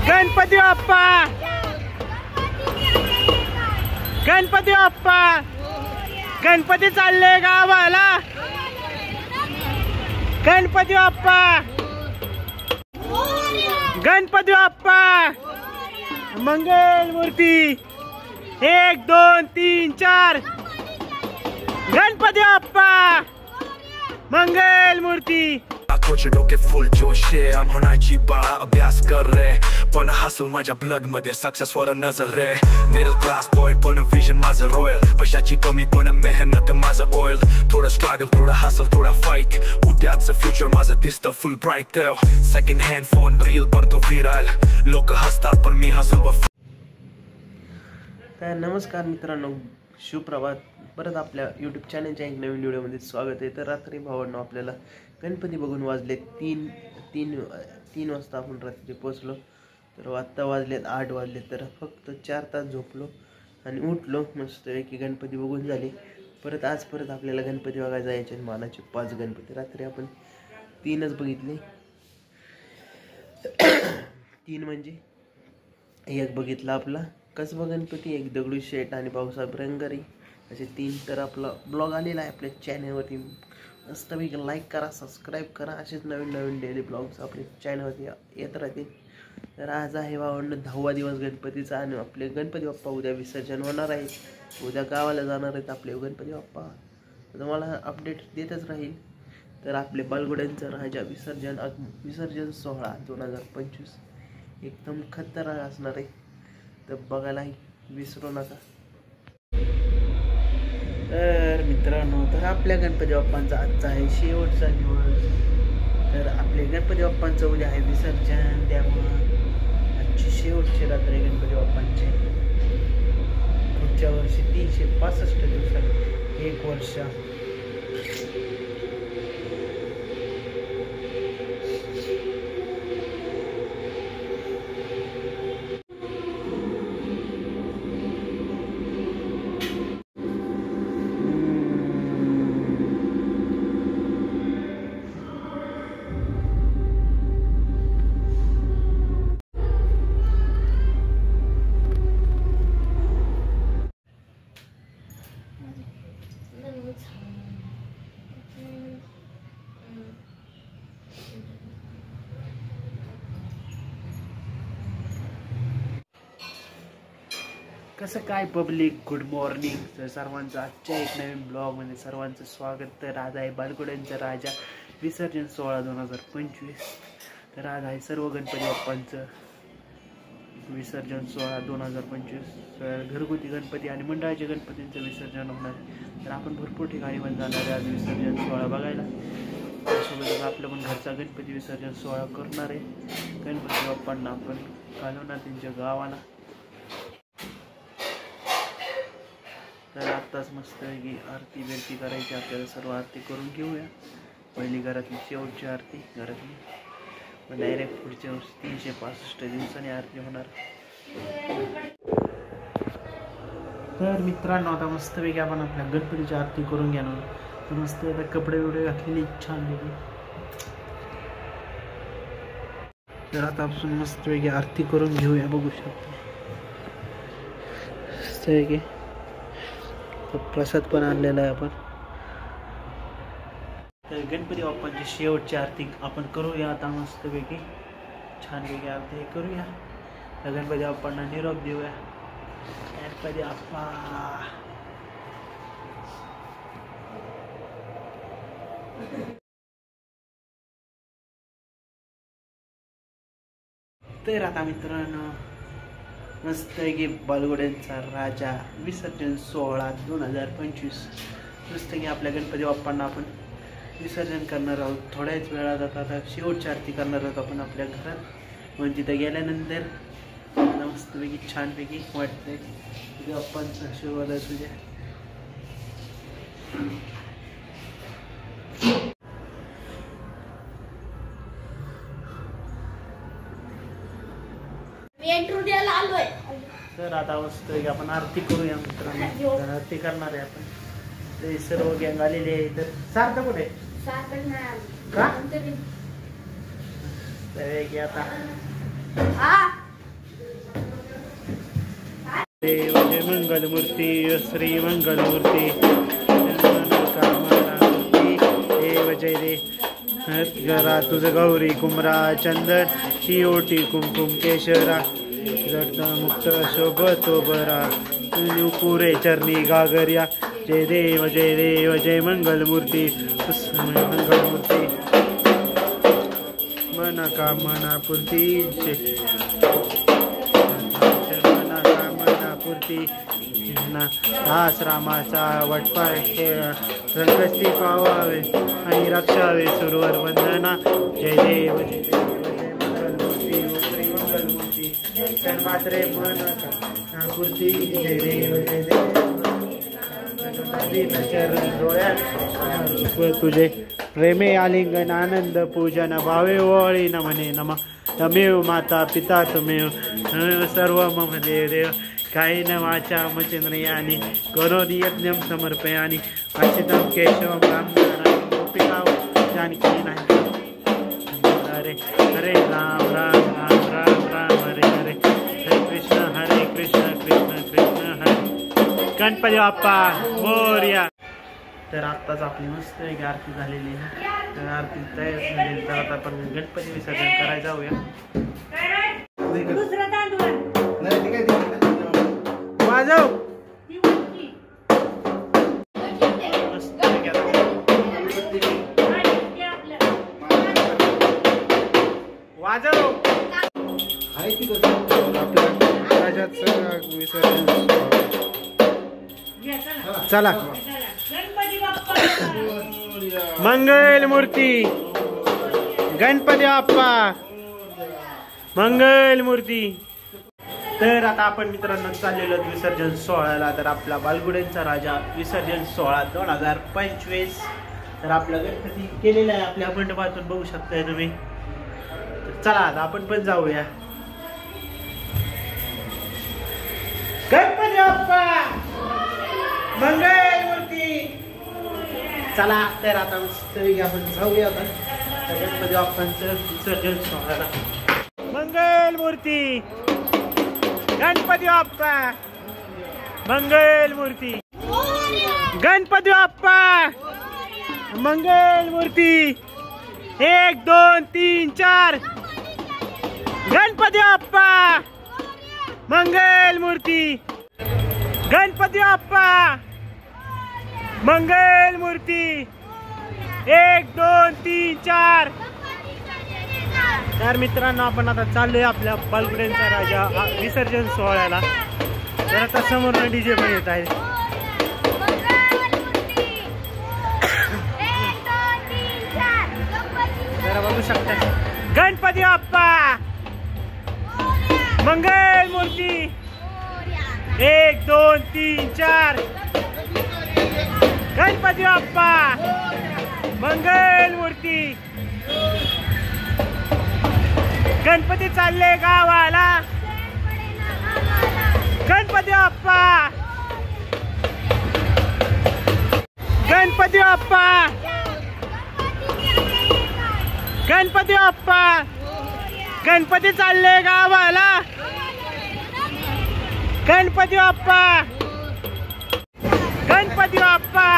गणपती बाप्पा, गणपती बाप्पा, गणपती चालले गावाला, गणपती बाप्पा, गणपती बाप्पा, मंगल मूर्ती 1 2 3 4, गणपती बाप्पा, मंगल मूर्ती। आखोचे डोके फुल जोश आहे, आम्हाची बाळा अभ्यास कर रे, पण हसल माझ्या ब्लड मध्ये सक्सेस वर नजर रे। मिडल क्लास बॉय पण विजन माझं रॉयल, पैशाची कमी पण मेहनत माझं ऑइल, थोडं स्ट्रगल थोडं हसल थोडा फाईट, उद्याचं फ्युचर माझं दिसतं फुल bright. Second hand phone reel बनतो व्हायरल, लोक हसतात पण मी हसल। तर नमस्कार मित्रांनो, सुप्रभात। परत आपल्या यूट्यूब चॅनलच्या एक नवीन व्हिडिओमध्ये स्वागत आहे। तर रात्री भावांनो आपल्याला गणपती बघून वाजले तीन वाजता आपण रात्री पोचलो। तर आत्ता वाजलेत 8 वाजले, तर फक्त 4 तास झोपलो आणि उठलो मस्त की गणपती बघून झाले। परत आपल्याला गणपती बघायला जायचे, मानाचे 5 गणपती। रात्री आपण 3च बघितले, 3 म्हणजे एक बघितला आपला कसबा गणपती, एक दगडूशेठ आणि भाऊसाहेब रंगारी, असे 3। तर आपला ब्लॉग आलेला आहे आपल्या चॅनलवरती, मस्तपैकी लाईक करा, सबस्क्राईब करा, असेच नवीन डेली ब्लॉग्स आपल्या चॅनलवरती येत राहतील। तर आज आहे भावांनो 10वा दिवस गणपतीचा आणि आपले गणपती बाप्पा उद्या विसर्जन होणार आहे। उद्या गावाला जाणार आहेत आपले गणपती बाप्पा, तुम्हाला अपडेट देतच राहील। तर आपले बालगुड्यांचा राजा विसर्जन सोहळा 2025 एकदम खतरनाक असणार आहे, तर बघायलाही विसरू नका। तर मित्रांनो, तर आपल्या गणपती बाप्पांचा आजचा आहे शेवटचा दिवस। तर आपले गणपती बाप्पांचं उद्या आहे विसर्जन, त्यामुळं आजची शेवटची रात्र आहे गणपती बाप्पांची। पुढच्या वर्षी 365 दिवसात 1 वर्ष। कसं काय पब्लिक, गुड मॉर्निंग। तर सर्वांचं आजच्या एक नवीन ब्लॉगमध्ये सर्वांचं स्वागत। तर आज आहे बालगुड्यांचा राजा विसर्जन सोहळा 2025। तर आज आहे सर्व गणपती बाप्पांचं विसर्जन सोहळा 2025। घरगुती गणपती आणि मंडळाच्या गणपतींचं विसर्जन होणार। तर आपण भरपूर ठिकाणी पण जाणार आहे आज विसर्जन सोहळा बघायला। त्यासोबतच आपलं पण घरचा गणपती विसर्जन सोहळा करणार आहे। गणपती बाप्पांना आपण घालवणार त्यांच्या गावाला। तर आत्ताच मस्त की आरती बिरती करायची आपल्याला, सर्व आरती करून घेऊया। पहिली घरातली शेवटची आरती घरातली, मग डायरेक्ट पुढच्या वर्षी 365 दिवसांनी आरती होणार। तर मित्रांनो, आता मस्तपैकी आपण आपल्या गणपतीची आरती करून घेणार। तर मस्त आता कपडे वगैरे घातलेली छान पैकी। तर आता आपण मस्तपैकी आरती करून घेऊया, बघू शकतो मस्तपैकी। प्रसाद पण आणलेला आहे आपण। तर गणपती बाप्पांची शेवटची आरती आपण करूया आता मस्तपैकी, छानपैकी आरती करूया। तर गणपती बाप्पांना निरोप देऊया। गणपती बाप्पा, तर आता मित्रांनो मस्त की बालगुड्यांचा राजा विसर्जन सोहळा 2025 मस्त की आपल्या गणपती बाप्पांना आपण विसर्जन करणार आहोत। थोड्याच वेळात आता शेवटची आरती करणार आहोत आपण आपल्या घरात, म्हणजे तिथं गेल्यानंतर मस्तपैकी छानपैकी वाटतंय तुझ्या बाप्पांचा आशीर्वाद असू द्या। तर आता मस्त आपण आरती करूया मित्रांनो। आरती करणार आहे आपण, ते सर्व गँग आलेले आहे। तर सार्थ कुठे का? आता देव जय मंगलमूर्ती श्री मंगलमूर्ती देव जय दे घरा तुझ गौरी कुमरा चंदन शिओटी कुमकुम केशरा जडता मुक्त शोभतो बरा पुरे चरणी गागर्या जय देव जय मंगलमूर्ती मंगलमूर्ती मना कामना पूर्ती दास रामाचा वटपाय संकष्टी पावावे आणि रक्षावे सुरवर वंदना जय देव जय मंगलमूर्ती श्री मंगलमूर्ती मात्रे मन पूर्ती जय देव तुझे प्रेमे आलिंगन आनंद पूजन भावे ओळी न म्हणे नम तमेव माता पिता तुमेव सर्व मम देव कायेन वाचा मचेन्द्रियाणि करोमि यज्ञं समर्पयामि अच्युतं केशवं रामनारायणं गोपिकां जानकी हरे हरे राम राम राम राम राम हरे हरे हरे कृष्ण कृष्ण कृष्ण हरे गणपती बाप्पा मोरया। तर आत्ताच आपली मस्त एक आरती झालेली आहे, तर आरती तयार झालेली, तर आता आपण गणपती विसर्जन करायला जाऊया। वाजव वाजव आपल्या राजाचं विसर्जन चला। मंगल मूर्ती गणपती बाप्पा मंगल मूर्ती। तर आता आपण मित्रांनो चाललेलो विसर्जन सोहळ्याला, तर आपला बालगुड्यांचा राजा विसर्जन सोहळा 2025 तर आपला गणपती केलेला आहे आपल्या मंडपातून बघू शकताय तुम्ही। तर चला आता आपण पण जाऊया। गणपती बाप्पा मंगल मूर्ती चला। तर आता आपण जाऊया आता गणपती बाप्पांचं विसर्जन सोहळ्याला। मंगल मूर्ती गणपती बाप्पा मंगल मूर्ती गणपती बाप्पा मंगल मूर्ती 1 2 3 4 गणपती बाप्पा मंगल मूर्ती गणपती बाप्पा मंगल मूर्ती 1 2 3 4। तर मित्रांनो आपण आता चाललोय आपल्या बालगुड्यांचा राजा विसर्जन सोहळ्याला। तर आता समोर डीजे पण येत आहे। तर बघू शकता गणपती बाप्पा मंगल मूर्ती 1 2 3 4 गणपती बाप्पा मंगल मूर्ती। गणपती चालले गावाला गणपती बाप्पा गणपती बाप्पा गणपती बाप्पा गणपती चालले गावाला गणपती बाप्पा गणपती बाप्पा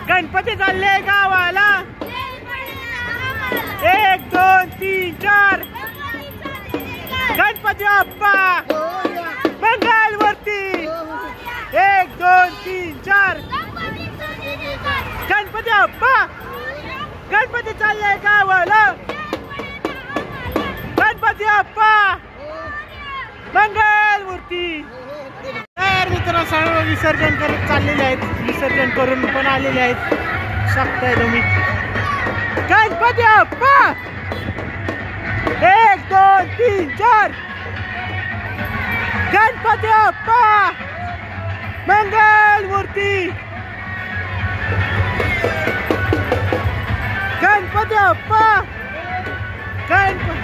गणपती चालले गावाला 1 2 3 4 गणपती बाप्पा मंगल मूर्ती 1 2 3 4 गणपती बाप्पा गणपती चालले गावाला गणपती बाप्पा मंगल मूर्ती। तर मित्र सर्व विसर्जन करत चाललेले आहेत, विसर्जन करून पण आलेले आहेत, शकताय तुम्ही। गणपती बाप्पा 1 2 3 4 गणपती बाप्पा मंगल मूर्ती गणपती बाप्पा गणपती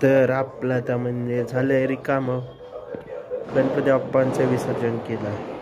तर आपलं आता म्हणजे झालंय रिकामं. गणपती बाप्पांचं विसर्जन केलं.